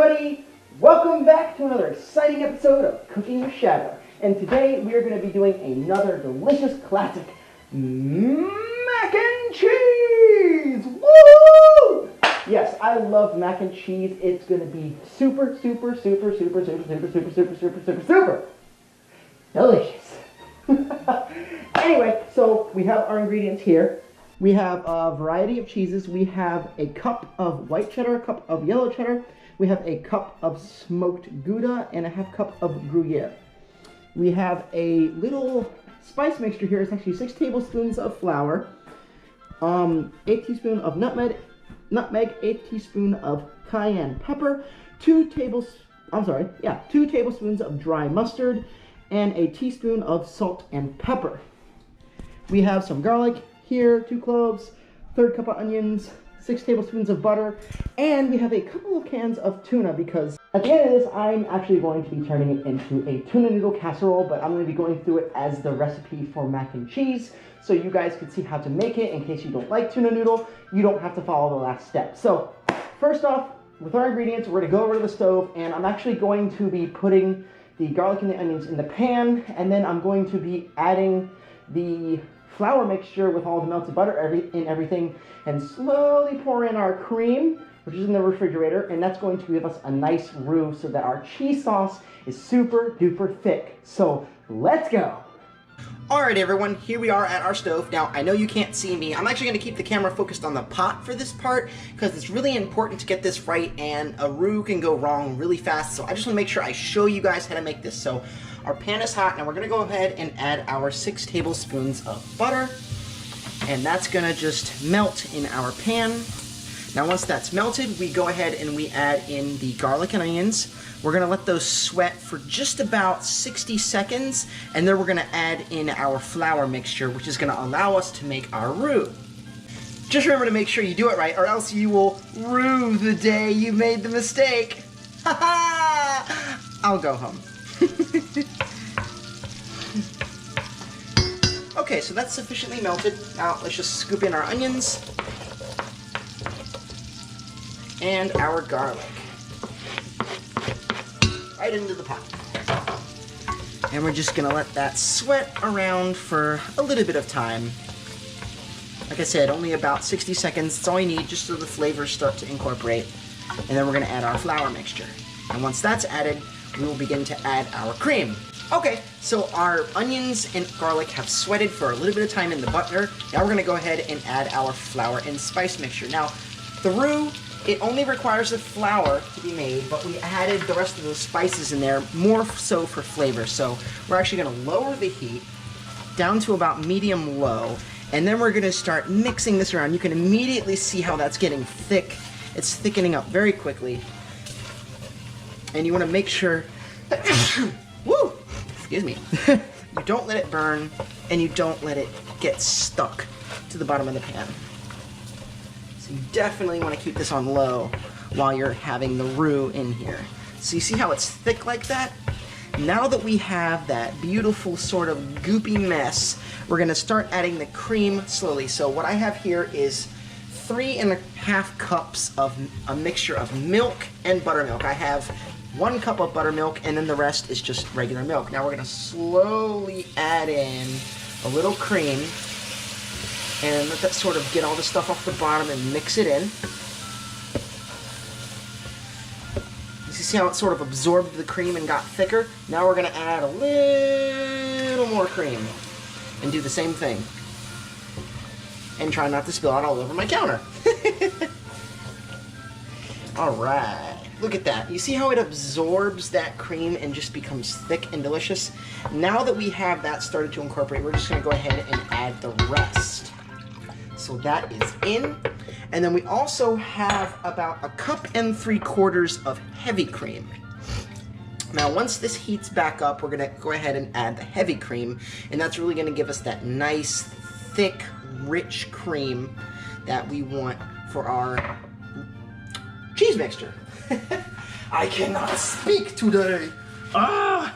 everybody! Welcome back to another exciting episode of Cooking with Shadow. And today we are going to be doing another delicious classic, mac and cheese! Woo! Yes, I love mac and cheese. It's going to be super delicious. Anyway, so we have our ingredients here. We have a variety of cheeses. We have a cup of white cheddar, a cup of yellow cheddar. We have a cup of smoked Gouda and a half cup of Gruyere. We have a little spice mixture here. It's actually 6 tablespoons of flour, 1 teaspoon of nutmeg, 1 teaspoon of cayenne pepper, 2 tablespoons of dry mustard, and a teaspoon of salt and pepper. We have some garlic here, 2 cloves, 1/3 cup of onions, 6 tablespoons of butter, and we have a couple of cans of tuna because at the end of this, I'm actually going to be turning it into a tuna noodle casserole, but I'm going to be going through it as the recipe for mac and cheese, so you guys can see how to make it in case you don't like tuna noodle. You don't have to follow the last step. So first off, with our ingredients, we're going to go over to the stove, and I'm actually going to be putting the garlic and the onions in the pan, and then I'm going to be adding the flour mixture with all the melted butter in everything, and slowly pour in our cream, which is in the refrigerator, and that's going to give us a nice roux so that our cheese sauce is super duper thick. So let's go. Alright everyone, here we are at our stove. Now, I know you can't see me. I'm actually going to keep the camera focused on the pot for this part because it's really important to get this right, and a roux can go wrong really fast, so I just want to make sure I show you guys how to make this. So our pan is hot. Now we're going to go ahead and add our 6 tablespoons of butter, and that's going to just melt in our pan. Now once that's melted, we go ahead and we add in the garlic and onions. We're going to let those sweat for just about 60 seconds, and then we're going to add in our flour mixture, which is going to allow us to make our roux. Just remember to make sure you do it right, or else you will rue the day you made the mistake. Ha ha! I'll go home. Okay, so that's sufficiently melted. Now let's just scoop in our onions and our garlic right into the pot. And we're just gonna let that sweat around for a little bit of time. Like I said, only about 60 seconds. That's all you need, just so the flavors start to incorporate. And then we're gonna add our flour mixture. And once that's added, we will begin to add our cream. Okay, so our onions and garlic have sweated for a little bit of time in the butter. Now we're gonna go ahead and add our flour and spice mixture. Now, the roux, it only requires the flour to be made, but we added the rest of those spices in there, more so for flavor. So we're actually gonna lower the heat down to about medium-low, and then we're gonna start mixing this around. You can immediately see how that's getting thick. It's thickening up very quickly. And you wanna make sure, woo, excuse me, you don't let it burn, and you don't let it get stuck to the bottom of the pan. So you definitely want to keep this on low while you're having the roux in here. So you see how it's thick like that? Now that we have that beautiful sort of goopy mess, we're going to start adding the cream slowly. So what I have here is 3½ cups of a mixture of milk and buttermilk. I have 1 cup of buttermilk, and then the rest is just regular milk. Now we're going to slowly add in a little cream and let that sort of get all the stuff off the bottom and mix it in. You see how it sort of absorbed the cream and got thicker? Now we're going to add a little more cream and do the same thing. And try not to spill out all over my counter. Alright. Look at that. You see how it absorbs that cream and just becomes thick and delicious? Now that we have that started to incorporate, we're just going to go ahead and add the rest. So that is in. And then we also have about 1 3/4 cups of heavy cream. Now once this heats back up, we're going to go ahead and add the heavy cream, and that's really going to give us that nice, thick, rich cream that we want for our cheese mixture. I cannot speak today. Ah!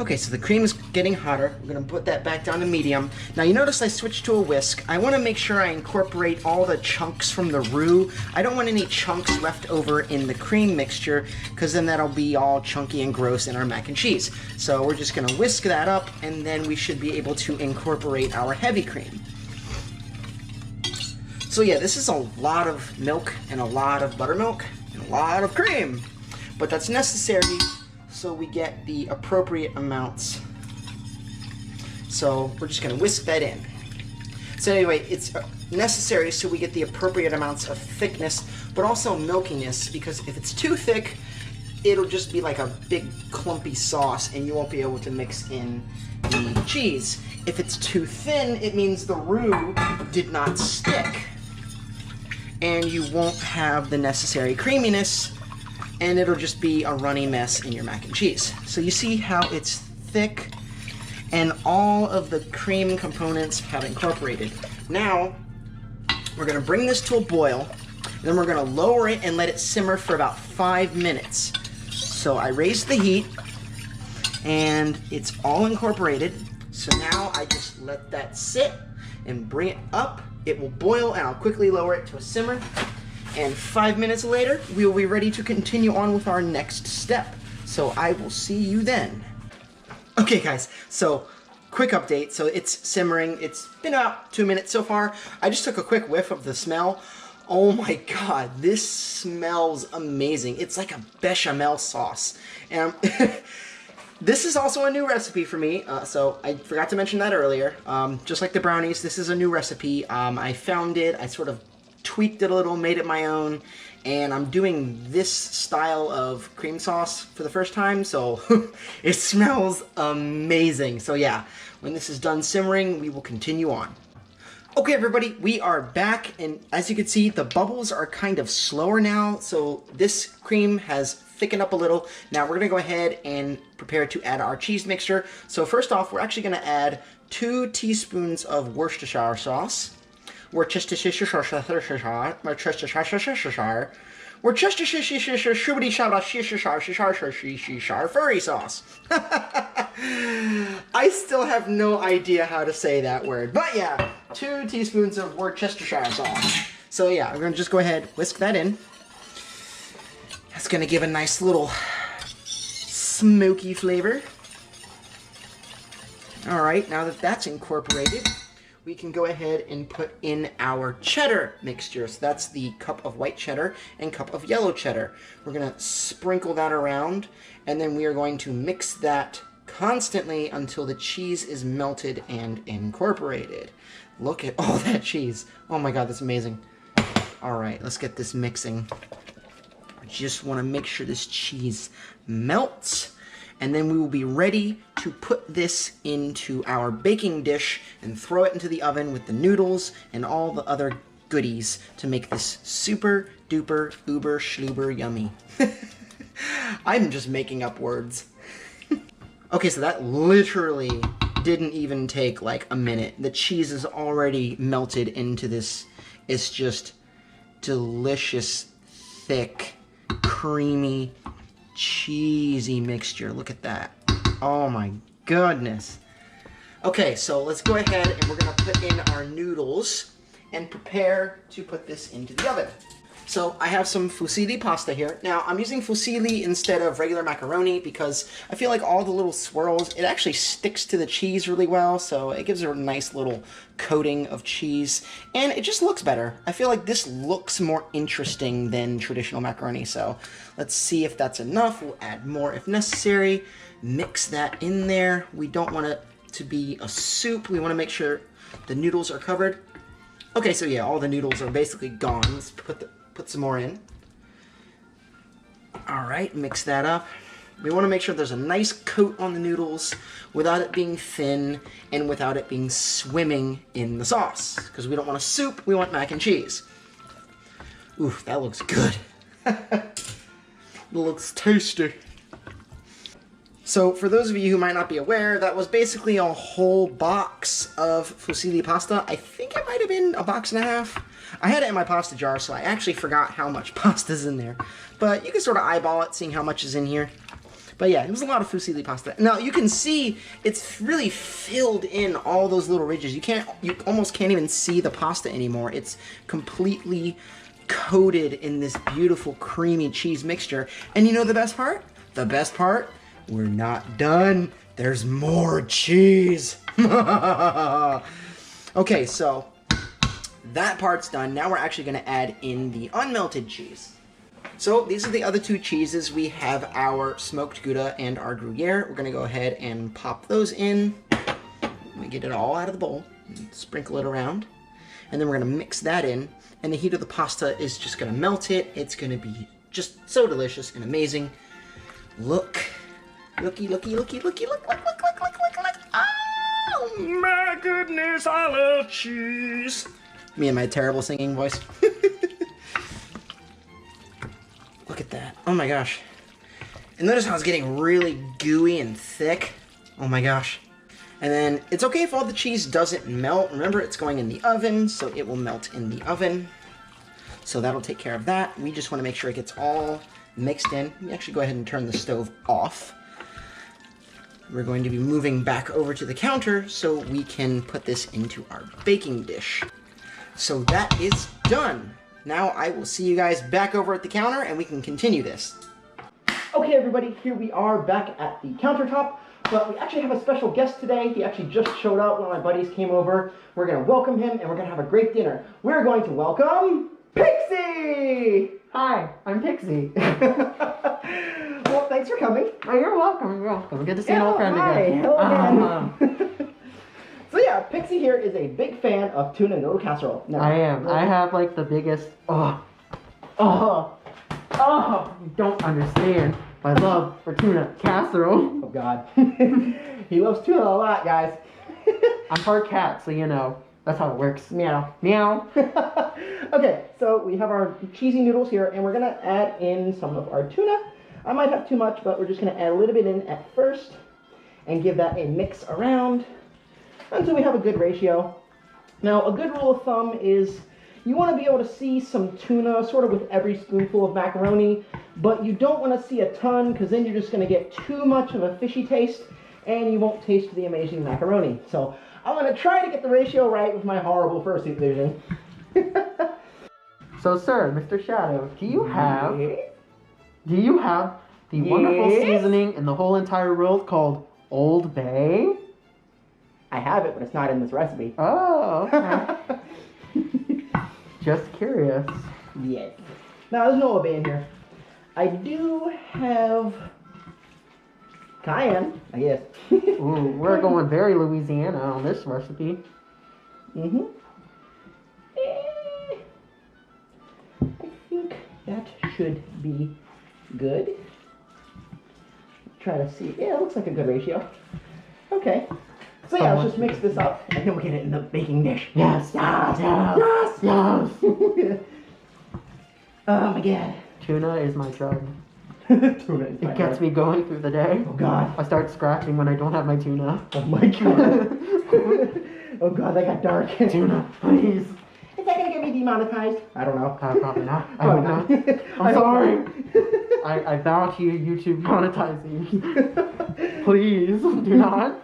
Okay, so the cream is getting hotter. We're gonna put that back down to medium. Now you notice I switched to a whisk. I wanna make sure I incorporate all the chunks from the roux. I don't want any chunks left over in the cream mixture, because then that'll be all chunky and gross in our mac and cheese. So we're just gonna whisk that up, and then we should be able to incorporate our heavy cream. So yeah, this is a lot of milk and a lot of buttermilk and a lot of cream, but that's necessary so we get the appropriate amounts. So we're just gonna whisk that in. So anyway, it's necessary so we get the appropriate amounts of thickness, but also milkiness, because if it's too thick, it'll just be like a big clumpy sauce and you won't be able to mix in the cheese. If it's too thin, it means the roux did not stick, and you won't have the necessary creaminess, and it'll just be a runny mess in your mac and cheese. So you see how it's thick and all of the cream components have incorporated. Now, we're gonna bring this to a boil, and then we're gonna lower it and let it simmer for about 5 minutes. So I raised the heat, and it's all incorporated. So now I just let that sit and bring it up. It will boil, and I'll quickly lower it to a simmer. And 5 minutes later, we will be ready to continue on with our next step. So I will see you then. Okay guys, so quick update. So it's simmering. It's been about 2 minutes so far. I just took a quick whiff of the smell. Oh my god, this smells amazing. It's like a bechamel sauce. And this is also a new recipe for me, so I forgot to mention that earlier. Just like the brownies, this is a new recipe. I found it, I sort of tweaked it a little, made it my own, and I'm doing this style of cream sauce for the first time, so it smells amazing. So yeah, when this is done simmering, we will continue on. Okay everybody, we are back, and as you can see, the bubbles are kind of slower now, so this cream has thickened up a little. Now we're gonna go ahead and prepare to add our cheese mixture. So first off, we're actually gonna add 2 teaspoons of Worcestershire sauce. Worcestershire furry sauce. I still have no idea how to say that word, but yeah, 2 teaspoons of Worcestershire sauce. So yeah, we're gonna just go ahead, whisk that in. That's gonna give a nice little smoky flavor. All right, now that that's incorporated, we can go ahead and put in our cheddar mixture. So that's the cup of white cheddar and cup of yellow cheddar. We're gonna sprinkle that around, and then we are going to mix that constantly until the cheese is melted and incorporated. Look at all that cheese. Oh my god, that's amazing. All right, let's get this mixing. I just wanna make sure this cheese melts, and then we will be ready to put this into our baking dish and throw it into the oven with the noodles and all the other goodies to make this super duper uber schluber yummy. I'm just making up words. Okay, so that literally didn't even take like a minute. The cheese is already melted into this. It's just delicious, thick, creamy, cheesy mixture. Look at that. Oh my goodness. Okay, so let's go ahead and we're gonna put in our noodles and prepare to put this into the oven. So I have some fusilli pasta here. Now I'm using fusilli instead of regular macaroni because I feel like all the little swirls, it actually sticks to the cheese really well, so it gives it a nice little coating of cheese, and it just looks better. I feel like this looks more interesting than traditional macaroni, so let's see if that's enough. We'll add more if necessary. Mix that in there. We don't want it to be a soup. We want to make sure the noodles are covered. Okay, so yeah, all the noodles are basically gone. Let's put some more in. All right, mix that up. We want to make sure there's a nice coat on the noodles without it being thin and without it being swimming in the sauce, because we don't want a soup, we want mac and cheese. Oof, that looks good. It looks tasty. So for those of you who might not be aware, that was basically a whole box of fusilli pasta. I think it might have been a box and a half. I had it in my pasta jar, so I actually forgot how much pasta's in there. But you can sort of eyeball it, seeing how much is in here. But yeah, it was a lot of fusilli pasta. Now you can see it's really filled in all those little ridges. You almost can't even see the pasta anymore. It's completely coated in this beautiful creamy cheese mixture. And you know the best part? The best part? We're not done. There's more cheese. Okay, so that part's done. Now we're actually going to add in the unmelted cheese. So these are the other two cheeses. We have our smoked Gouda and our Gruyere. We're going to go ahead and pop those in. Let me get it all out of the bowl and sprinkle it around. And then we're going to mix that in. And the heat of the pasta is just going to melt it. It's going to be just so delicious and amazing. Look. Looky, looky, looky, looky, look. Oh my goodness, I love cheese. Me and my terrible singing voice. Look at that. Oh my gosh. And notice how it's getting really gooey and thick. Oh my gosh. And then it's okay if all the cheese doesn't melt. Remember, it's going in the oven, so it will melt in the oven. So that'll take care of that. We just want to make sure it gets all mixed in. Let me actually go ahead and turn the stove off. We're going to be moving back over to the counter so we can put this into our baking dish. So that is done. Now I will see you guys back over at the counter and we can continue this. Okay everybody, here we are back at the countertop, but we actually have a special guest today. He actually just showed up. One of my buddies came over. We're going to welcome him and we're going to have a great dinner. We're going to welcome Pyxe! Hi, I'm Pyxe. Well, thanks for coming. Oh, you're welcome. You're welcome. Good to see an old friend again. Hello again. So yeah, Pyxe here is a big fan of tuna noodle casserole. No, I am. I have like the biggest. You don't understand my love for tuna casserole. Oh God, he loves tuna a lot, guys. I'm part cat, so you know that's how it works. Meow, meow. Okay, so we have our cheesy noodles here, and we're gonna add in some of our tuna. I might have too much, but we're just gonna add a little bit in at first, and give that a mix around until we have a good ratio. Now, a good rule of thumb is you want to be able to see some tuna sort of with every spoonful of macaroni, but you don't want to see a ton because then you're just going to get too much of a fishy taste and you won't taste the amazing macaroni. So I'm going to try to get the ratio right with my horrible first vision. So, sir, Mr. Shadow, do you have the wonderful seasoning in the whole entire world called Old Bay? I have it, but it's not in this recipe. Oh, okay. Just curious. Yes. Now, there's no Old Bay in here. I do have cayenne, I guess. Ooh, we're going very Louisiana on this recipe. Mm-hmm. I think that should be good. Try to see. Yeah, it looks like a good ratio. Okay. So yeah, let's just mix this up, and then we'll get it in the baking dish. Yes, yes, yes, yes, yes. Oh my God. Tuna is my drug. Tuna is my It gets me going through the day. Oh God. I start scratching when I don't have my tuna. Oh my God. Oh God, that got dark. Tuna, please. Is that gonna get me demonetized? I don't know. Probably not. I hope not. I'm sorry. I vow to you, YouTube monetizing. Please, do not.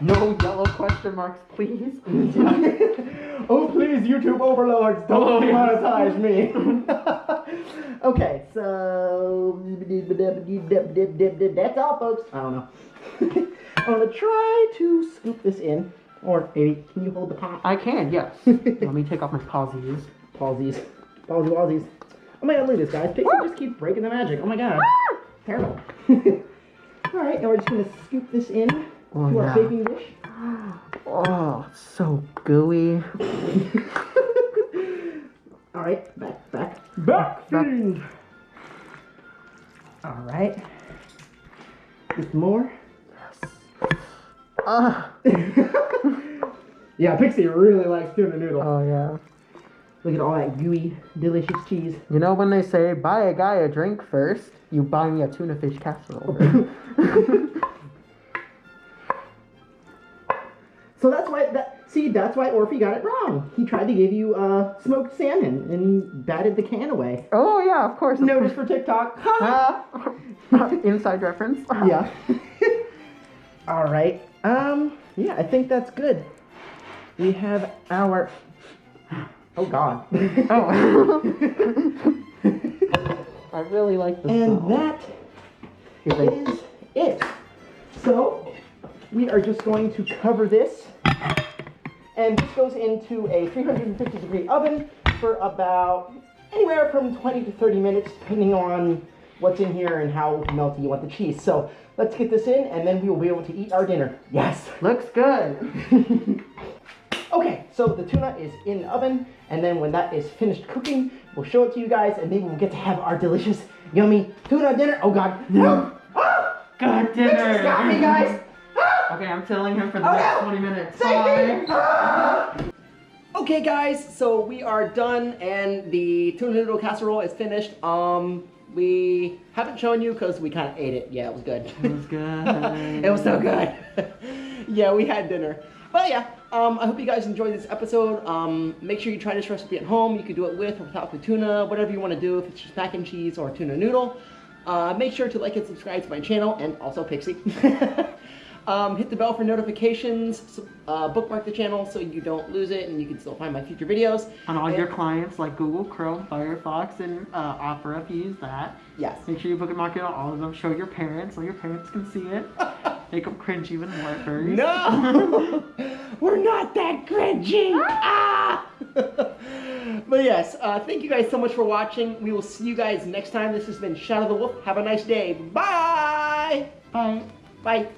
No yellow question marks, please. Oh, please, YouTube overlords, don't demonetize me. Okay, so that's all, folks. I don't know. I'm gonna try to scoop this in. Or maybe, can you hold the pot? I can, yes. Let me take off my pausies. Palsies. Palsies. Oh my God, look at this, guys. Pyxe just keeps breaking the magic. Oh my God. Terrible. Alright, now we're just going to scoop this in to our baking dish. Oh, so gooey. Alright, back. Alright. Just more. Yeah, Pyxe really likes tuna noodle. Oh, yeah. Look at all that gooey, delicious cheese. You know when they say, buy a guy a drink first, you buy me a tuna fish casserole. So that's why See, that's why Orphe got it wrong. He tried to give you smoked salmon and batted the can away. Oh yeah, of course. Notice for TikTok. Inside reference. Yeah. All right. Yeah, I think that's good. We have our. Oh God. Oh. I really like this. And smell. that is it. So we are just going to cover this. And this goes into a 350 degree oven for about anywhere from 20 to 30 minutes, depending on what's in here and how melty you want the cheese. So let's get this in, and then we will be able to eat our dinner. Yes. Looks good. Okay, so the tuna is in the oven, and then when that is finished cooking, we'll show it to you guys, and then we'll get to have our delicious, yummy tuna dinner. Oh God. No. Ah! Good dinner. Pixie's got me, guys. Okay, I'm telling him for the next 20 minutes. Save me! Bye. Okay guys, so we are done and the tuna noodle casserole is finished. We haven't shown you because we kind of ate it. Yeah, it was good. It was good. It was so good. Yeah, we had dinner. But yeah, I hope you guys enjoyed this episode. Make sure you try this recipe at home. You can do it with or without the tuna, whatever you want to do, if it's just mac and cheese or tuna noodle. Make sure to like and subscribe to my channel and also Pyxe. Hit the bell for notifications, bookmark the channel so you don't lose it and you can still find my future videos. On all your clients like Google, Chrome, Firefox, and Opera, if you use that. Yes. Make sure you bookmark it on all of them. Show your parents so your parents can see it. Make them cringe even more at first. No! We're not that cringy! Ah! But yes, thank you guys so much for watching. We will see you guys next time. This has been Shadow the Wolf. Have a nice day. Bye! Bye. Bye.